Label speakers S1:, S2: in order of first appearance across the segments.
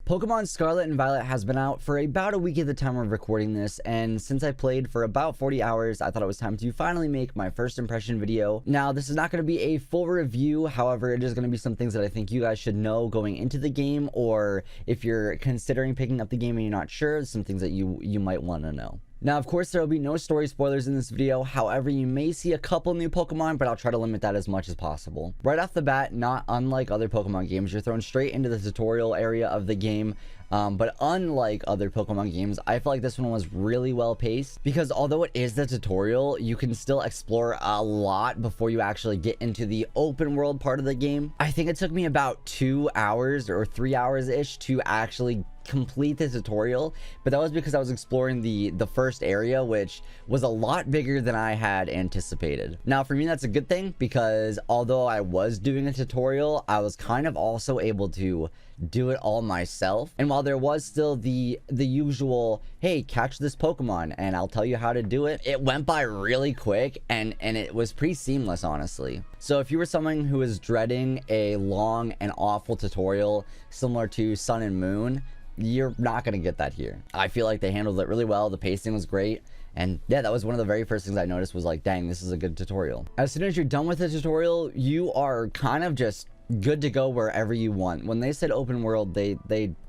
S1: Pokemon Scarlet and Violet has been out for about a week at the time of recording this, and since I played for about 40 hours, I thought it was time to finally make my first impression video. Now, this is not going to be a full review, however, it is going to be some things that I think you guys should know going into the game, or if you're considering picking up the game and you're not sure, some things that you might want to know. Now, of course, there will be no story spoilers in this video. However, you may see a couple new Pokemon, but I'll try to limit that as much as possible. Right off the bat, not unlike other Pokemon games, you're thrown straight into the tutorial area of the game. But unlike other Pokemon games, I feel like this one was really well paced, because although it is the tutorial, you can still explore a lot before you actually get into the open world part of the game. I think it took me about 2 hours or 3 hours ish to actually complete the tutorial, but that was because I was exploring the first area, which was a lot bigger than I had anticipated. Now, for me, that's a good thing, because although I was doing a tutorial, I was kind of also able to do it all myself. And while there was still the usual, hey, catch this Pokemon and I'll tell you how to do it, it went by really quick, and it was pretty seamless, honestly. So if you were someone who is dreading a long and awful tutorial similar to Sun and Moon, you're not going to get that here. I feel like they handled it really well. The pacing was great. And yeah, that was one of the very first things I noticed, was like, dang, this is a good tutorial. As soon as you're done with the tutorial, you are kind of just good to go wherever you want. When they said open world, they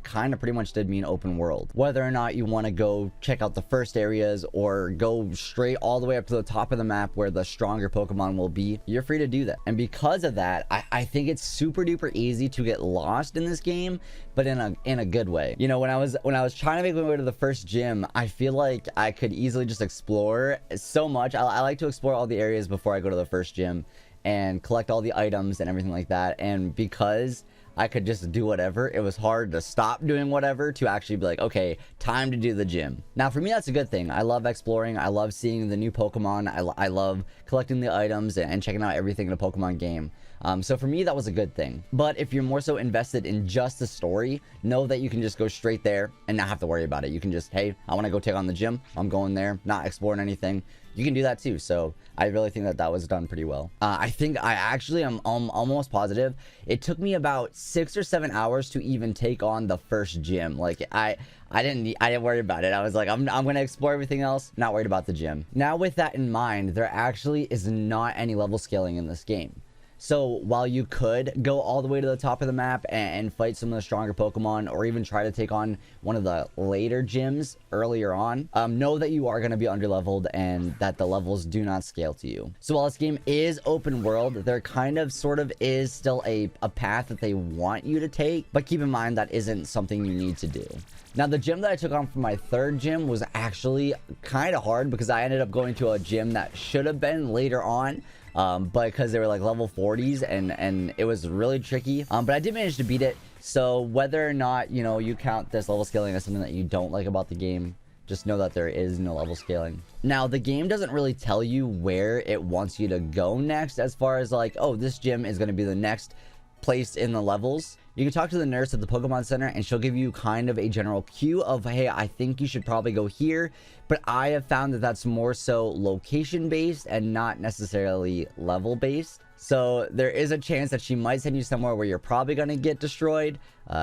S1: kind of pretty much did mean open world. Whether or not you want to go check out the first areas or go straight all the way up to the top of the map where the stronger Pokemon will be, you're free to do that. And because of that, I think it's super duper easy to get lost in this game, but in a good way. You know, when I was trying to make my way to the first gym, I feel like I could easily just explore so much. I like to explore all the areas before I go to the first gym and collect all the items and everything like that. And because I could just do whatever, it was hard to stop doing whatever to actually be like, okay, time to do the gym. Now, for me, that's a good thing. I love exploring. I love seeing the new Pokemon. I love collecting the items and checking out everything in a Pokemon game. So for me, that was a good thing. But if you're more so invested in just the story, know that you can just go straight there and not have to worry about it. You can just, hey, I want to go take on the gym. I'm going there, not exploring anything. You can do that too. So I really think that was done pretty well. I think I actually am almost positive it took me about 6 or 7 hours to even take on the first gym. Like I didn't worry about it. I was like, I'm gonna explore everything else, not worried about the gym. Now, with that in mind, there actually is not any level scaling in this game. So while you could go all the way to the top of the map and fight some of the stronger Pokemon, or even try to take on one of the later gyms earlier on, know that you are going to be underleveled and that the levels do not scale to you. So while this game is open world, there kind of sort of is still a path that they want you to take, but keep in mind that isn't something you need to do. Now, the gym that I took on for my third gym was actually kind of hard, because I ended up going to a gym that should have been later on, but because they were like level 40s and it was really tricky, but I did manage to beat it. So whether or not, you know, you count this level scaling as something that you don't like about the game, just know that there is no level scaling. Now, the game doesn't really tell you where it wants you to go next, as far as like, oh, this gym is going to be the next place in the levels. You can talk to the nurse at the Pokemon Center and she'll give you kind of a general cue of, hey, I think you should probably go here. But I have found that that's more so location based and not necessarily level based. So there is a chance that she might send you somewhere where you're probably going to get destroyed.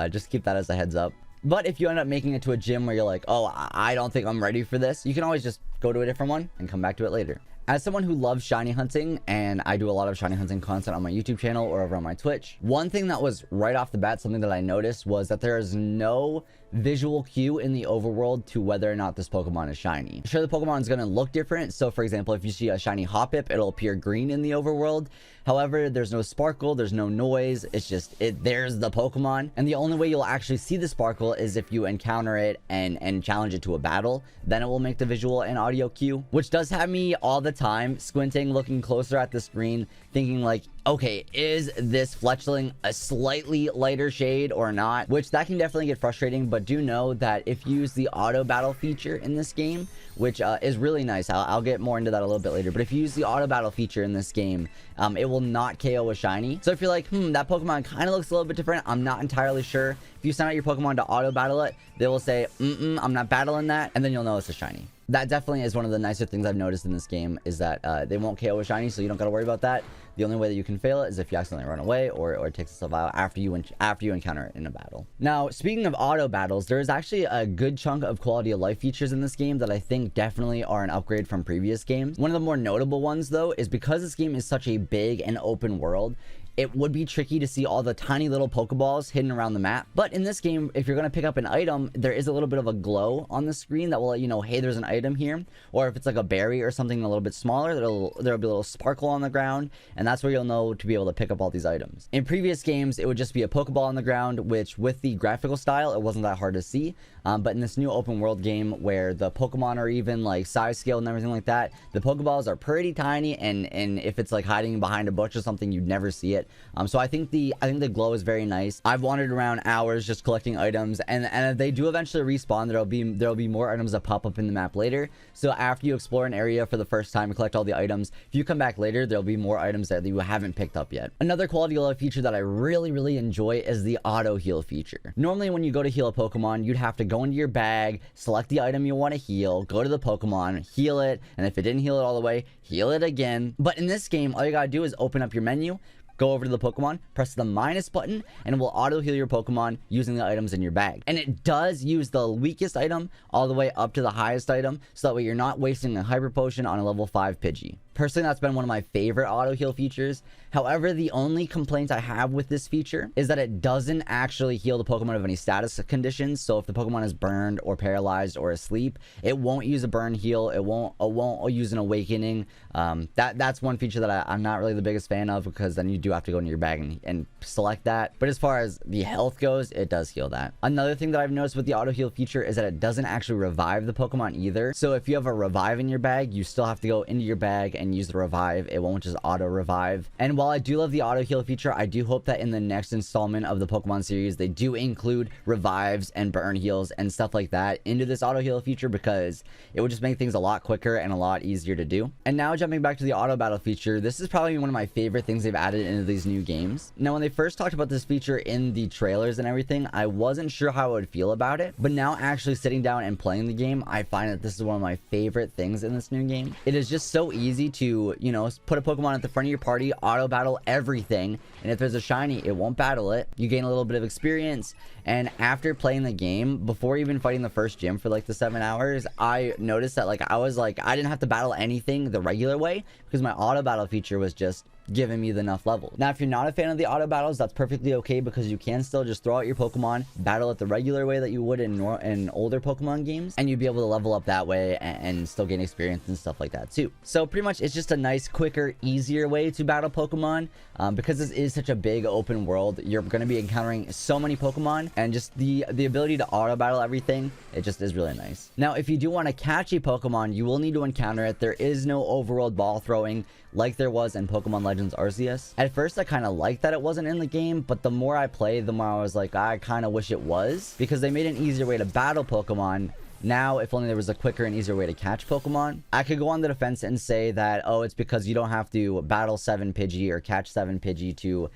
S1: Just keep that as a heads up. But if you end up making it to a gym where you're like, oh, I don't think I'm ready for this, you can always just go to a different one and come back to it later. As someone who loves shiny hunting, and I do a lot of shiny hunting content on my YouTube channel or over on my Twitch, one thing that was right off the bat, something that I noticed, was that there is no visual cue in the overworld to whether or not this Pokemon is shiny. Sure, the Pokemon is going to look different. So for example, if you see a shiny Hoppip, it'll appear green in the overworld. However, there's no sparkle, there's no noise. It's just, there's the Pokemon. And the only way you'll actually see the sparkle is if you encounter it and challenge it to a battle. Then it will make the visual and audio cue, which does have me all the time squinting, looking closer at the screen, thinking like, okay, is this Fletchling a slightly lighter shade or not? Which that can definitely get frustrating, but do know that if you use the auto battle feature in this game, which is really nice, I'll get more into that a little bit later, but if you use the auto battle feature in this game, it will not KO a shiny. So if you're like, that Pokemon kind of looks a little bit different, I'm not entirely sure, if you send out your Pokemon to auto battle it, they will say, I'm not battling that, and then you'll know it's a shiny. That definitely is one of the nicer things I've noticed in this game, is that they won't KO a shiny, so you don't got to worry about that. The only way that you can fail it is if you accidentally run away or it takes itself out after you encounter it in a battle. Now, speaking of auto battles, there is actually a good chunk of quality of life features in this game that I think definitely are an upgrade from previous games. One of the more notable ones, though, is because this game is such a big and open world, it would be tricky to see all the tiny little Pokeballs hidden around the map. But in this game, if you're going to pick up an item, there is a little bit of a glow on the screen that will let you know, hey, there's an item here. Or if it's like a berry or something a little bit smaller, there'll be a little sparkle on the ground, and that's where you'll know to be able to pick up all these items. In previous games, it would just be a Pokeball on the ground, which with the graphical style, it wasn't that hard to see. But in this new open world game where the Pokemon are even like size scale and everything like that, the Pokeballs are pretty tiny, and if it's like hiding behind a bush or something, you'd never see it. So I think the glow is very nice. I've wandered around hours just collecting items, and if they do eventually respawn, there'll be more items that pop up in the map later. So after you explore an area for the first time and collect all the items, if you come back later, there'll be more items there that you haven't picked up yet. Another quality of life feature that I really enjoy is the auto heal feature. Normally when you go to heal a Pokemon, you'd have to go into your bag, select the item you want to heal, go to the Pokemon, heal it, and if it didn't heal it all the way, heal it again. But in this game, all you gotta do is open up your menu, go over to the Pokemon, press the minus button, and it will auto heal your Pokemon using the items in your bag. And it does use the weakest item all the way up to the highest item, so that way you're not wasting a Hyper Potion on a level 5 Pidgey. Personally, that's been one of my favorite auto heal features. However, the only complaint I have with this feature is that it doesn't actually heal the Pokemon of any status conditions. So if the Pokemon is burned or paralyzed or asleep, it won't use a burn heal. It won't use an awakening. That's one feature that I'm not really the biggest fan of, because then you do have to go into your bag and select that. But as far as the health goes, it does heal that. Another thing that I've noticed with the auto heal feature is that it doesn't actually revive the Pokemon either. So if you have a revive in your bag, you still have to go into your bag and use the revive. It won't just auto revive. And while I do love the auto heal feature, I do hope that in the next installment of the Pokemon series, they do include revives and burn heals and stuff like that into this auto heal feature, because it would just make things a lot quicker and a lot easier to do. And now jumping back to the auto battle feature, this is probably one of my favorite things they've added into these new games. Now, when they first talked about this feature in the trailers and everything, I wasn't sure how I would feel about it, but now actually sitting down and playing the game, I find that this is one of my favorite things in this new game. It is just so easy to, you know, put a Pokemon at the front of your party, auto battle everything, and if there's a shiny, it won't battle it. You gain a little bit of experience, and after playing the game, before even fighting the first gym for like the 7 hours, I noticed that I didn't have to battle anything the regular way, because my auto battle feature was just giving me enough levels. Now, if you're not a fan of the auto battles, that's perfectly okay, because you can still just throw out your Pokemon, battle it the regular way that you would in older Pokemon games, and you'd be able to level up that way and still gain experience and stuff like that too. So pretty much it's just a nice, quicker, easier way to battle Pokemon. Because this is such a big open world, you're going to be encountering so many Pokemon, and just the ability to auto battle everything, it just is really nice. Now, if you do want to catch a Pokemon, you will need to encounter it. There is no overworld ball throwing like there was in Pokemon Legends Arceus. At first, I kind of liked that it wasn't in the game, but the more I played, the more I was like, I kind of wish it was, because they made an easier way to battle Pokemon. Now, if only there was a quicker and easier way to catch Pokemon. I could go on the defense and say that, oh, it's because you don't have to battle 7 Pidgey or catch 7 Pidgey to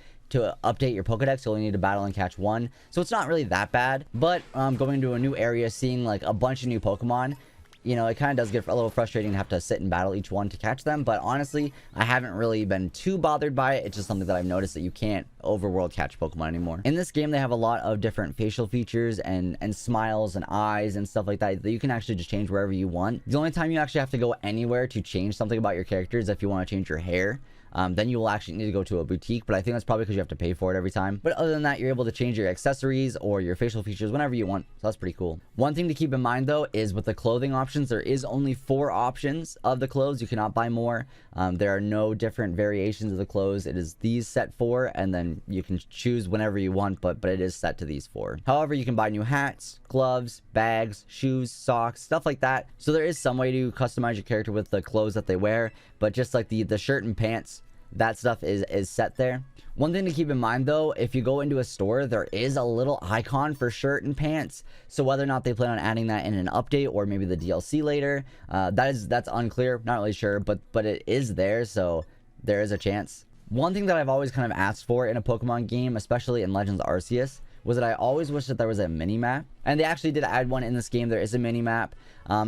S1: update your Pokedex. You only need to battle and catch 1. So it's not really that bad. But going to a new area, seeing like a bunch of new Pokemon, you know, it kind of does get a little frustrating to have to sit and battle each one to catch them. But honestly, I haven't really been too bothered by it. It's just something that I've noticed that you can't overworld catch Pokemon anymore. In this game, they have a lot of different facial features and smiles and eyes and stuff like that you can actually just change wherever you want. The only time you actually have to go anywhere to change something about your character is if you want to change your hair. Then you will actually need to go to a boutique, but I think that's probably because you have to pay for it every time. But other than that, you're able to change your accessories or your facial features whenever you want, so that's pretty cool. One thing to keep in mind, though, is with the clothing options, there is only 4 options of the clothes. You cannot buy more. There are no different variations of the clothes. It is these set 4, and then you can choose whenever you want, but it is set to these 4. However, you can buy new hats, gloves, bags, shoes, socks, stuff like that. So there is some way to customize your character with the clothes that they wear, but just like the shirt and pants, that stuff is set there. One thing to keep in mind, though, if you go into a store, there is a little icon for shirt and pants. So whether or not they plan on adding that in an update or maybe the DLC later, that's unclear. Not really sure, but it is there, so there is a chance. One thing that I've always kind of asked for in a Pokemon game, especially in Legends Arceus, was that I always wish that there was a mini-map. And they actually did add one in this game. There is a mini map.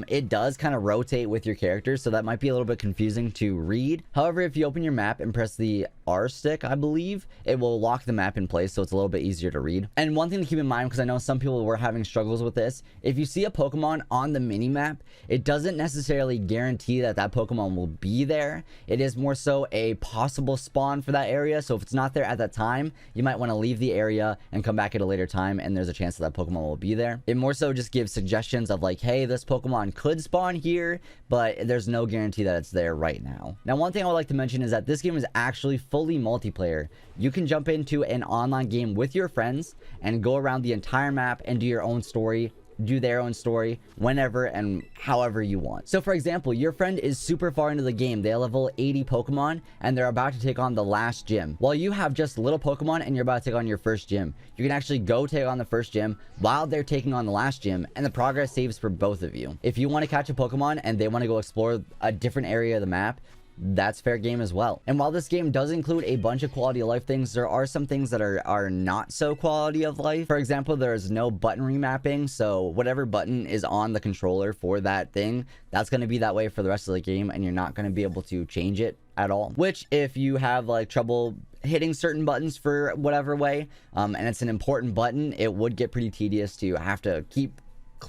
S1: It does kind of rotate with your character, so that might be a little bit confusing to read. However, if you open your map and press the R stick, I believe, it will lock the map in place, so it's a little bit easier to read. And one thing to keep in mind, because I know some people were having struggles with this, if you see a Pokemon on the mini map, it doesn't necessarily guarantee that that Pokemon will be there. It is more so a possible spawn for that area, so if it's not there at that time, you might want to leave the area and come back at a later time, and there's a chance that that Pokemon will be there. It more so just gives suggestions of like, hey, this Pokemon could spawn here, but there's no guarantee that it's there right now. Now, one thing I would like to mention is that this game is actually fully multiplayer. You can jump into an online game with your friends and go around the entire map and do your own story, do their own story whenever and however you want. So for example, your friend is super far into the game. They level 80 Pokemon and they're about to take on the last gym. While you have just little Pokemon and you're about to take on your first gym, you can actually go take on the first gym while they're taking on the last gym, and the progress saves for both of you. If you want to catch a Pokemon and they want to go explore a different area of the map, that's fair game as well. And while this game does include a bunch of quality of life things, there are some things that are not so quality of life. For example, there's no button remapping, so whatever button is on the controller for that thing, that's going to be that way for the rest of the game, and you're not going to be able to change it at all. Which, if you have like trouble hitting certain buttons for whatever way, and it's an important button, it would get pretty tedious to have to keep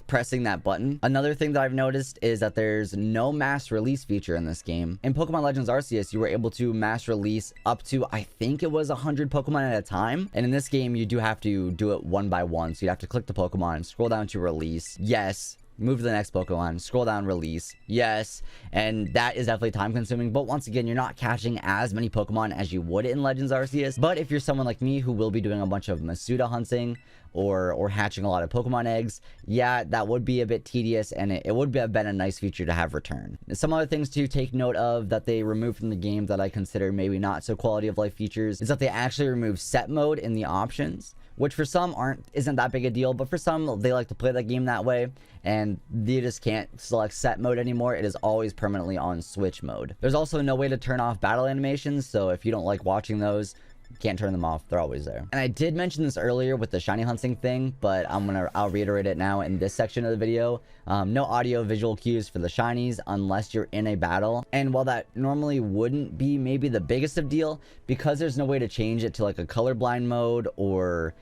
S1: pressing that button. Another thing that I've noticed is that there's no mass release feature in this game. In Pokemon Legends Arceus, you were able to mass release up to, I think it was 100 Pokemon at a time, and in this game you do have to do it one by one. So you have to click the Pokemon, scroll down to release, yes, move to the next Pokemon, scroll down, release, yes, and that is definitely time consuming. But once again, you're not catching as many Pokemon as you would in Legends Arceus. But if you're someone like me who will be doing a bunch of Masuda hunting or hatching a lot of Pokemon eggs, yeah, that would be a bit tedious, and it would have been a nice feature to have return. Some other things to take note of that they removed from the game that I consider maybe not so quality of life features is that they actually remove set mode in the options, which for some isn't that big a deal, but for some, they like to play that game that way, and they just can't select set mode anymore. It is always permanently on switch mode. There's also no way to turn off battle animations, so if you don't like watching those, you can't turn them off. They're always there. And I did mention this earlier with the shiny hunting thing, but I'll reiterate it now in this section of the video. No audio visual cues for the shinies unless you're in a battle. And while that normally wouldn't be maybe the biggest of deal, because there's no way to change it to like a colorblind mode or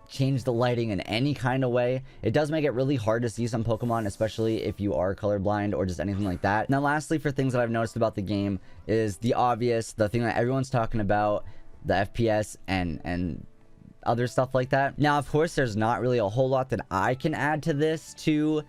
S1: change the lighting in any kind of way, it does make it really hard to see some Pokemon, especially if you are colorblind or just anything like that. Now lastly, for things that I've noticed about the game is the obvious, the thing that everyone's talking about, the FPS and other stuff like that. Now, of course, there's not really a whole lot that I can add to this to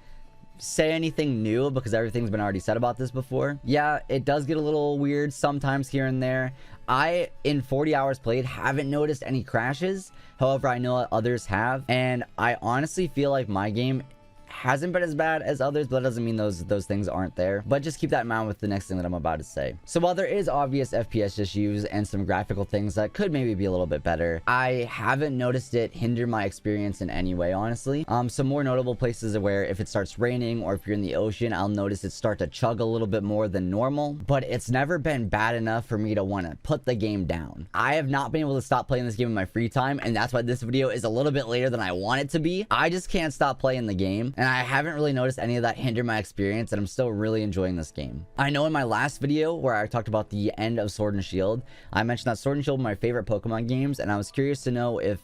S1: say anything new, because everything's been already said about this before. Yeah, it does get a little weird sometimes here and there. I, in 40 hours played, haven't noticed any crashes. However, I know others have, and I honestly feel like my game hasn't been as bad as others, but that doesn't mean those things aren't there. But just keep that in mind with the next thing that I'm about to say. So while there is obvious FPS issues and some graphical things that could maybe be a little bit better, I haven't noticed it hinder my experience in any way, honestly. Some more notable places are where if it starts raining or if you're in the ocean, I'll notice it start to chug a little bit more than normal, but it's never been bad enough for me to want to put the game down. I have not been able to stop playing this game in my free time, and that's why this video is a little bit later than I want it to be. I just can't stop playing the game, and I haven't really noticed any of that hinder my experience, and I'm still really enjoying this game. I know in my last video where I talked about the end of Sword and Shield, I mentioned that Sword and Shield were my favorite Pokemon games, and I was curious to know if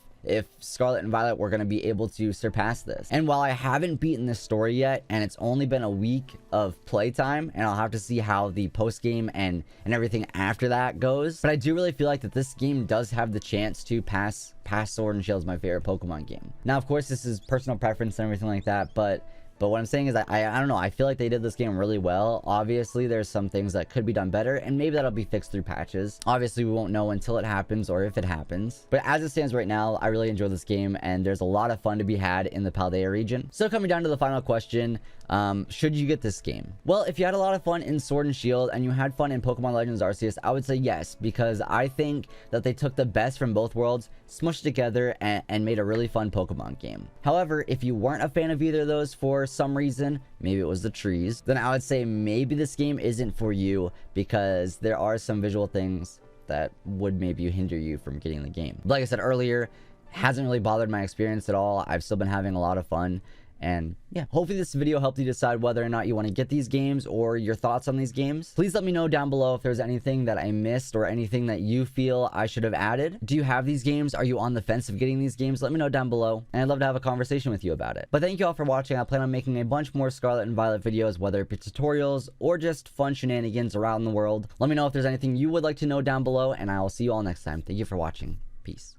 S1: Scarlet and Violet were going to be able to surpass this. And while I haven't beaten this story yet, and it's only been a week of playtime, and I'll have to see how the post game and everything after that goes, but I do really feel like that this game does have the chance to pass Sword and Shield as my favorite Pokemon game. Now, of course, this is personal preference and everything like that, but what I'm saying is that I don't know, I feel like they did this game really well. Obviously, there's some things that could be done better, and maybe that'll be fixed through patches. Obviously, we won't know until it happens or if it happens. But as it stands right now, I really enjoy this game, and there's a lot of fun to be had in the Paldea region. So coming down to the final question, should you get this game? Well, if you had a lot of fun in Sword and Shield and you had fun in Pokemon Legends Arceus, I would say yes, because I think that they took the best from both worlds, smushed together, and made a really fun Pokemon game. However, if you weren't a fan of either of those for some reason, maybe it was the trees, then I would say maybe this game isn't for you, because there are some visual things that would maybe hinder you from getting the game. Like I said earlier, hasn't really bothered my experience at all. I've still been having a lot of fun, And yeah, hopefully this video helped you decide whether or not you want to get these games or your thoughts on these games. Please let me know down below if there's anything that I missed or anything that you feel I should have added. Do you have these games? Are you on the fence of getting these games? Let me know down below, and I'd love to have a conversation with you about it. But thank you all for watching. I plan on making a bunch more Scarlet and Violet videos, whether it be tutorials or just fun shenanigans around the world. Let me know if there's anything you would like to know down below, and I will see you all next time. Thank you for watching. Peace.